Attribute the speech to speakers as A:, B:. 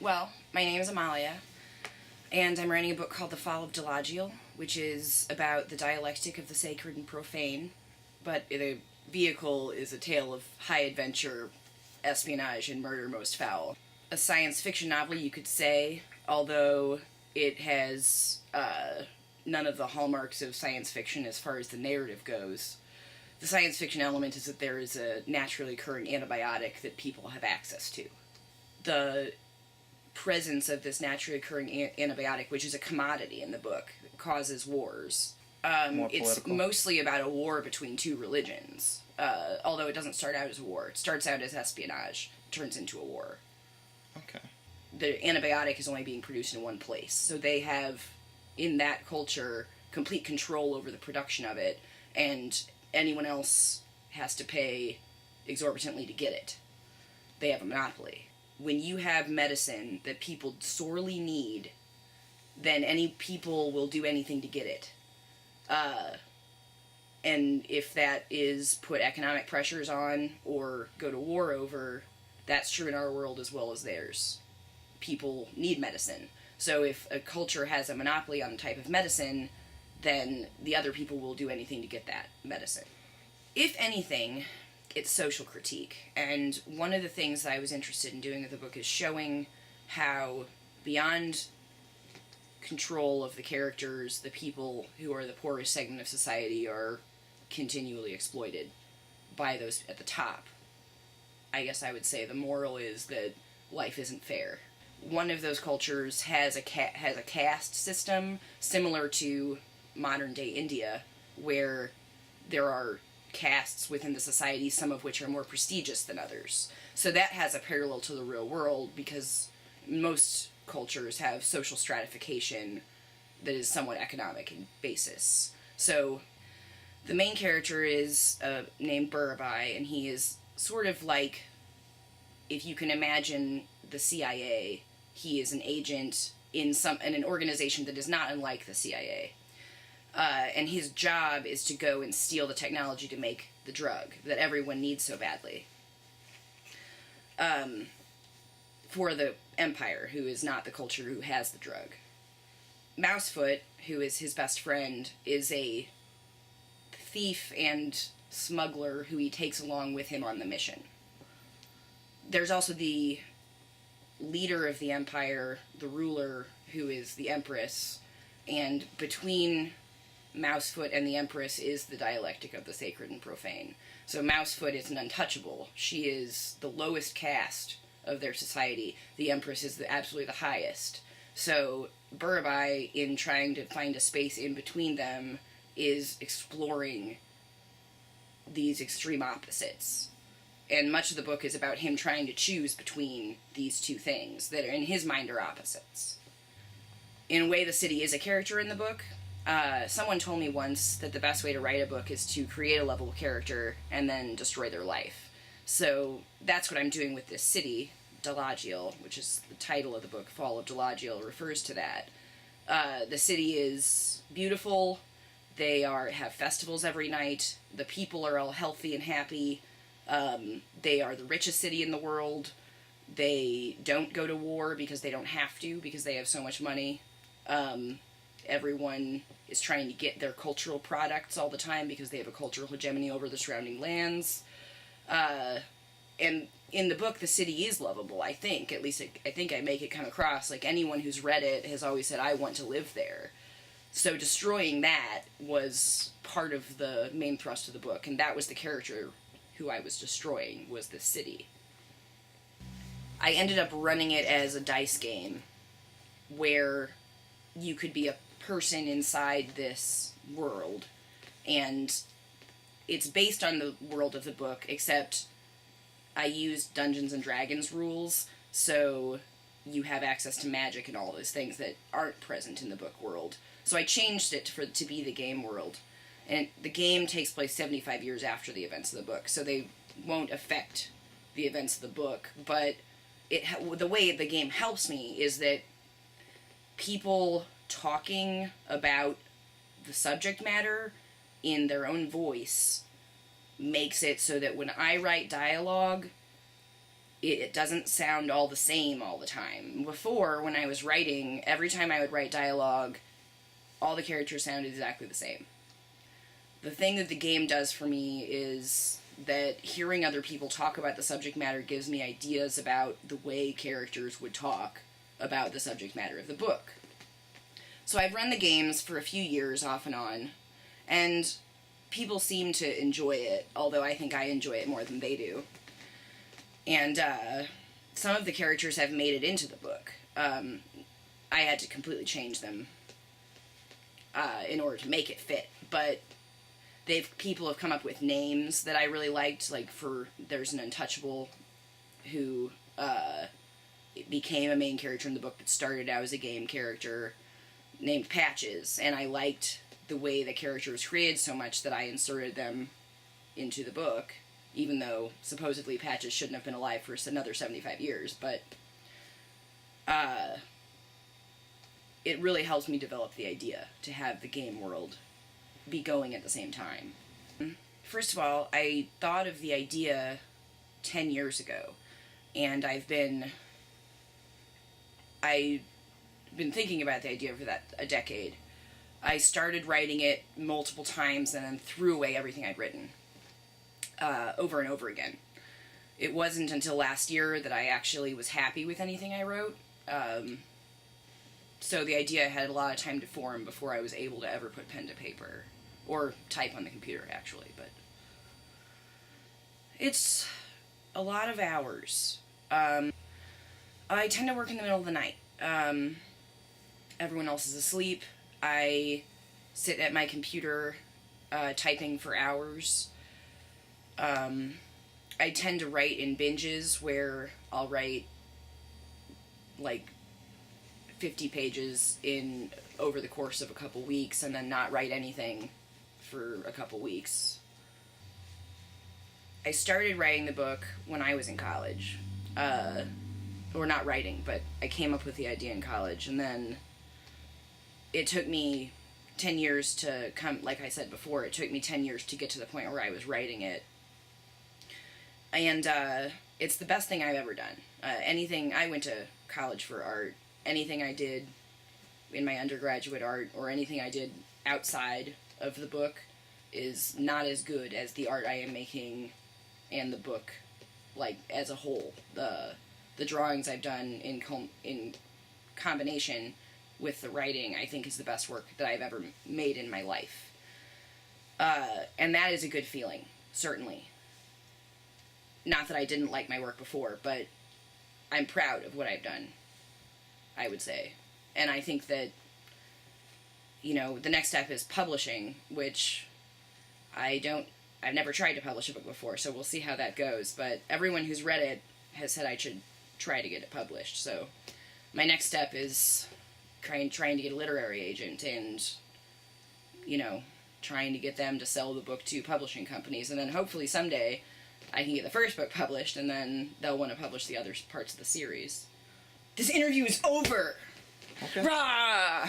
A: Well, my name is Amalia, and I'm writing a book called The Fall of Delagiel, which is about the dialectic of the sacred and profane, but the vehicle is a tale of high adventure, espionage, and murder most foul. A science fiction novel, you could say, although it has none of the hallmarks of science fiction as far as the narrative goes. The science fiction element is that there is a naturally occurring antibiotic that people have access to. The presence of this naturally occurring antibiotic, which is a commodity in the book, causes wars. It's mostly about a war between two religions, although it doesn't start out as a war. It starts out as espionage, turns into a war.
B: Okay.
A: The antibiotic is only being produced in one place, so they have, in that culture, complete control over the production of it, and anyone else has to pay exorbitantly to get it. They have a monopoly. When you have medicine that people sorely need, then any people will do anything to get it. And if that is put economic pressures on or go to war over, that's true in our world as well as theirs. People need medicine. So if a culture has a monopoly on a type of medicine, then the other people will do anything to get that medicine. If anything, it's social critique. And one of the things that I was interested in doing with the book is showing how, beyond control of the characters, the people who are the poorest segment of society are continually exploited by those at the top. I guess I would say the moral is that life isn't fair. One of those cultures has a caste system similar to modern-day India, where there are castes within the society, some of which are more prestigious than others. So that has a parallel to the real world, because most cultures have social stratification that is somewhat economic in basis. So the main character is named Barabai, and he is sort of like, if you can imagine the CIA, he is an agent in an organization that is not unlike the CIA. And his job is to go and steal the technology to make the drug that everyone needs so badly. For the Empire, who is not the culture who has the drug. Mousefoot, who is his best friend, is a thief and smuggler who he takes along with him on the mission. There's also the leader of the Empire, the ruler, who is the Empress, and between Mousefoot and the Empress is the dialectic of the sacred and profane. So Mousefoot is an untouchable. She is the lowest caste of their society. The Empress is absolutely the highest. So Barabai, in trying to find a space in between them, is exploring these extreme opposites. And much of the book is about him trying to choose between these two things that, in his mind, are opposites. In a way, the city is a character in the book. Someone told me once that the best way to write a book is to create a lovable character and then destroy their life. So that's what I'm doing with this city, Delagiel, which is the title of the book. Fall of Delagiel refers to that. The city is beautiful. They have festivals every night. The people are all healthy and happy. They are the richest city in the world. They don't go to war because they don't have to, because they have so much money. Everyone is trying to get their cultural products all the time because they have a cultural hegemony over the surrounding lands. And in the book, the city is lovable, I think. At least I think I make it come across. Like, anyone who's read it has always said, I want to live there. So destroying that was part of the main thrust of the book, and that was the character who I was destroying, was the city. I ended up running it as a dice game, where you could be a person inside this world, and it's based on the world of the book, except I used Dungeons and Dragons rules, so you have access to magic and all those things that aren't present in the book world. So I changed it to be the game world. And the game takes place 75 years after the events of the book, so they won't affect the events of the book. But the way the game helps me is that people talking about the subject matter in their own voice makes it so that when I write dialogue, it doesn't sound all the same all the time. Before, when I was writing, every time I would write dialogue, all the characters sounded exactly the same. The thing that the game does for me is that hearing other people talk about the subject matter gives me ideas about the way characters would talk about the subject matter of the book. So I've run the games for a few years off and on, and people seem to enjoy it, although I think I enjoy it more than they do. And some of the characters have made it into the book. I had to completely change them in order to make it fit, but people have come up with names that I really liked. Like, there's an Untouchable who became a main character in the book but started out as a game character named Patches, and I liked the way the character was created so much that I inserted them into the book, even though supposedly Patches shouldn't have been alive for another 75 years, but it really helps me develop the idea to have the game world be going at the same time. First of all, I thought of the idea 10 years ago, and I've been thinking about the idea for a decade. I started writing it multiple times and then threw away everything I'd written over and over again. It wasn't until last year that I actually was happy with anything I wrote. So the idea had a lot of time to form before I was able to ever put pen to paper. Or type on the computer, actually. But it's a lot of hours. I tend to work in the middle of the night. Everyone else is asleep. I sit at my computer typing for hours. I tend to write in binges where I'll write like 50 pages over the course of a couple weeks and then not write anything for a couple weeks. I started writing the book when I was in college. Or not writing, but I came up with the idea in college, and then it took me 10 years to come, like I said before, it took me 10 years to get to the point where I was writing it. And it's the best thing I've ever done. I went to college for art. Anything I did in my undergraduate art, or anything I did outside of the book, is not as good as the art I am making and the book, like, as a whole. The drawings I've done in combination with the writing, I think, is the best work that I've ever made in my life. And that is a good feeling, certainly. Not that I didn't like my work before, but I'm proud of what I've done, I would say. And I think that, the next step is publishing, which I've never tried to publish a book before, so we'll see how that goes. But everyone who's read it has said I should try to get it published. So my next step is trying to get a literary agent and, trying to get them to sell the book to publishing companies. And then hopefully someday I can get the first book published, and then they'll want to publish the other parts of the series. This interview is over!
B: Okay.
A: Rah!